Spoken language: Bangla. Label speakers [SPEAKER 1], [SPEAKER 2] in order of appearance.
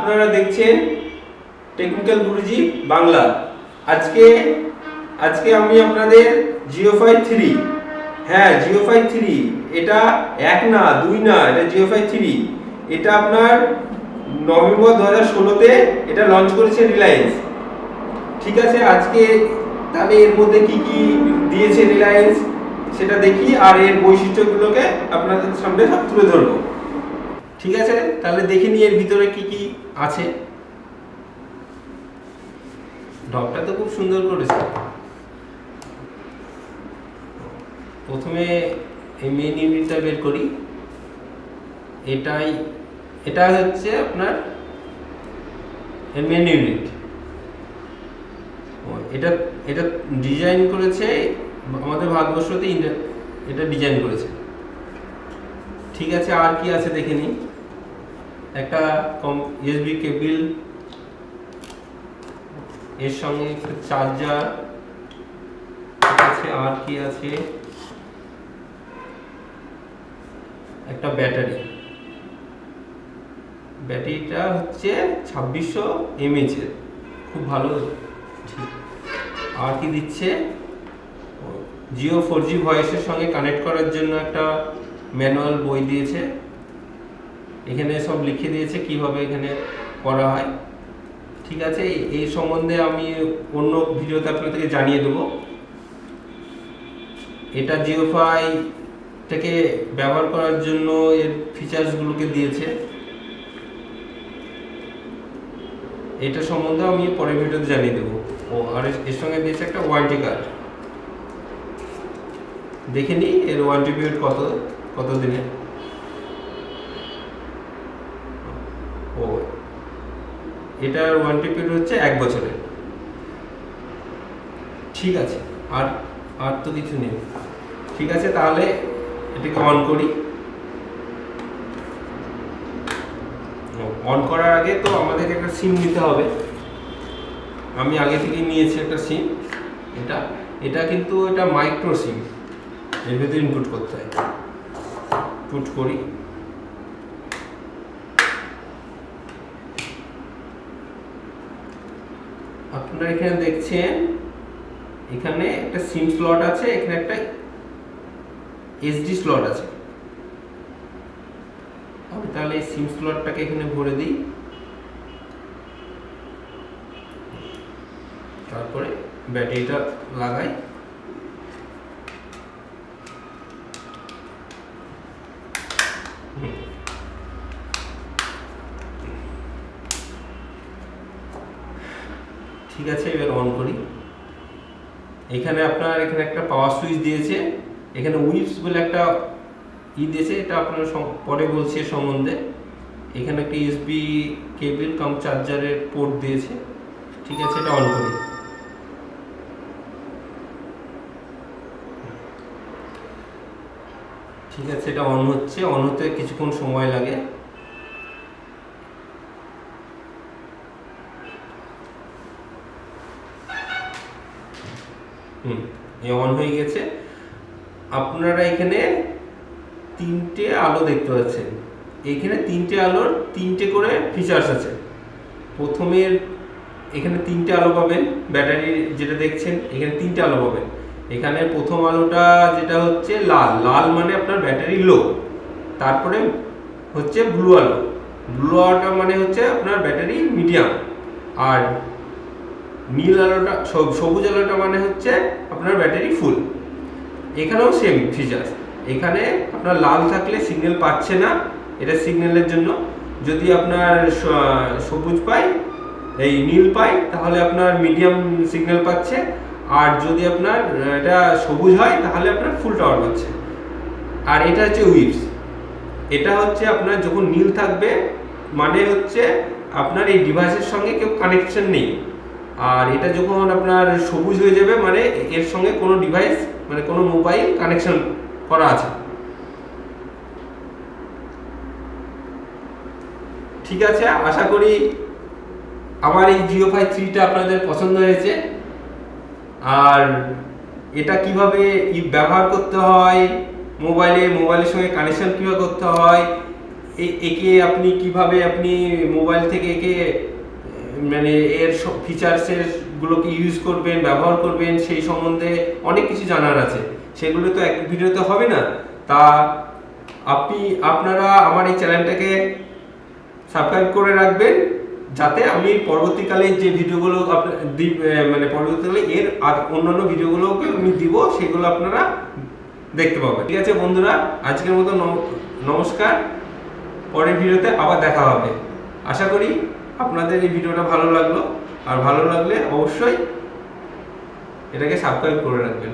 [SPEAKER 1] আপনারা দেখছেন টেকনিক্যাল গুরুজি বাংলা। আজকে আজকে আমি আপনাদের জিও ফাই 3, হ্যাঁ জিও ফাই 3, এটা এক না দুই না, এটা জিও ফাই 3। এটা আপনার নভেম্বর 2016-তে এটা লঞ্চ করেছে রিলায়েন্স। ঠিক আছে, আজকে তাহলে এর মধ্যে কি কি দিয়েছে রিলায়েন্স সেটা দেখি, আর এর বৈশিষ্ট্যগুলোকে আপনাদের সামনে সব তুলে ধরবো। ঠিক আছে, তাহলে দেখে নিই এর ভিতরে কি কি আছে। ডকটা তো খুব সুন্দর করেছে। প্রথমে এই মেইন ইউনিটটা বের করি। এটা হচ্ছে আপনার মেইন ইউনিট। এটা এটা ডিজাইন করেছে আমাদের ভারতবর্ষতে, এটা ডিজাইন করেছে। ঠিক আছে, আর কি আছে দেখে নিই। একটা ইউএসবি কেবল, এর সঙ্গে একটা চার্জার। ঠিক আছে, আর কি আছে, একটা ব্যাটারি। ব্যাটারিটা হচ্ছে 2600 mAh এর, খুব ভালো। ঠিক, আর কি দিচ্ছে, জিও 4G ভয়েসের সঙ্গে কানেক্ট করার জন্য একটা ম্যানুয়াল বই দিয়েছে। এখানে সব লিখে দিয়েছে কিভাবে এখানে করা হয়। ঠিক আছে, এই সম্বন্ধে আমি অন্য ভিডিওতে আপনাদেরকে জানিয়ে দেব। এটা জিও ফাই থেকে ব্যবহার করার জন্য এর ফিচার্সগুলোকে দিয়েছে। এটা সম্বন্ধে আমি পরের ভিডিওতে জানিয়ে দেবো। আর এর সঙ্গে দিয়েছে একটা ওয়ারেন্টি কার্ড। দেখে নিই এর ওয়ারেন্টি পিরিয়ড কত দিনের। এটার ওয়ারেন্টি পিরিয়ড হচ্ছে 1 বছরের। ঠিক আছে, আর তো কিছু নেই। ঠিক আছে, তাহলে এটাকে অন করি। অন করার আগে তো আমাদেরকে একটা সিম নিতে হবে। আমি আগে থেকে নিয়েছি একটা সিম। এটা কিন্তু এটা মাইক্রো সিম, এর ভিতরে ইনপুট করতে হয়। পুট করি। আপনারা এখানে দেখছেন, এখানে একটা সিম স্লট আছে, এখানে একটা এসডি স্লট আছে। আমি তাহলে এই সিম স্লটটাকে এখানে ভরে দিই। তারপরে ব্যাটারিটা লাগাই। ঠিক আছে, এবার অন করি। এখানে একটা পাওয়ার সুইচ দিয়েছে, এখানে উইপস বলে একটা দিয়েছে, এটা আপনারা পরে বলছি এর সম্বন্ধে। এখানে একটা ইউএসবি কেবল কাম চার্জারের পোর্ট দিয়েছে। ঠিক আছে, এটা অন করি। ঠিক আছে, এটা অন হতে কিছুক্ষণ সময় লাগে। অন হয়ে গেছে। আপনারা এখানে 3টে আলো দেখতে পাচ্ছেন। এখানে 3টে আলোর 3টে করে ফিচার্স আছে। প্রথমে এখানে 3টে আলো পাবেন, ব্যাটারি যেটা দেখছেন এখানে 3টে আলো পাবেন। এখানে প্রথম আলোটা যেটা হচ্ছে লাল মানে আপনার ব্যাটারি লো। তারপরে হচ্ছে ব্লু আলোটা মানে হচ্ছে আপনার ব্যাটারি মিডিয়াম। আর নীল আলোটা, সবুজ আলোটা মানে হচ্ছে আপনার ব্যাটারি ফুল। এখানেও সেম ফিচার্স। এখানে আপনার লাল থাকলে সিগন্যাল পাচ্ছে না, এটা সিগন্যালের জন্য। যদি আপনার সবুজ পাই, এই নীল পাই, তাহলে আপনার মিডিয়াম সিগন্যাল পাচ্ছে। আর যদি আপনার এটা সবুজ হয় তাহলে আপনার ফুল টাওয়ার পাচ্ছে। আর এটা হচ্ছে উইপস। এটা হচ্ছে আপনার যখন নীল থাকবে মানে হচ্ছে আপনার এই ডিভাইসের সঙ্গে কেউ কানেকশন নেই। আর এটা যখন আপনার সবুজ হয়ে যাবে মানে এর সঙ্গে কোনো ডিভাইস মানে কোনো মোবাইল কানেকশন করা আছে। ঠিক আছে, আশা করি আমার এই জিও ফাই 3টা আপনাদের পছন্দ হয়েছে। আর এটা কিভাবে ব্যবহার করতে হয়, মোবাইলের সঙ্গে কানেকশন কিভাবে করতে হয়, একে আপনি কিভাবে আপনি মোবাইল থেকে একে মানে এর সব ফিচার্সের গুলোকে ইউজ করবেন, ব্যবহার করবেন, সেই সম্বন্ধে অনেক কিছু জানার আছে। সেগুলো তো এক ভিডিওতে হবে না। তা আপনারা আমার এই চ্যানেলটাকে সাবস্ক্রাইব করে রাখবেন, যাতে আমি পরবর্তীকালে যে ভিডিওগুলো মানে পরবর্তীকালে এর অন্যান্য ভিডিওগুলোকে আমি দিব, সেগুলো আপনারা দেখতে পাবেন। ঠিক আছে বন্ধুরা, আজকের মতো নমস্কার। পরের ভিডিওতে আবার দেখা হবে। আশা করি আপনাদের এই ভিডিওটা ভালো লাগলো, আর ভালো লাগলে অবশ্যই এটাকে সাবস্ক্রাইব করে রাখবেন।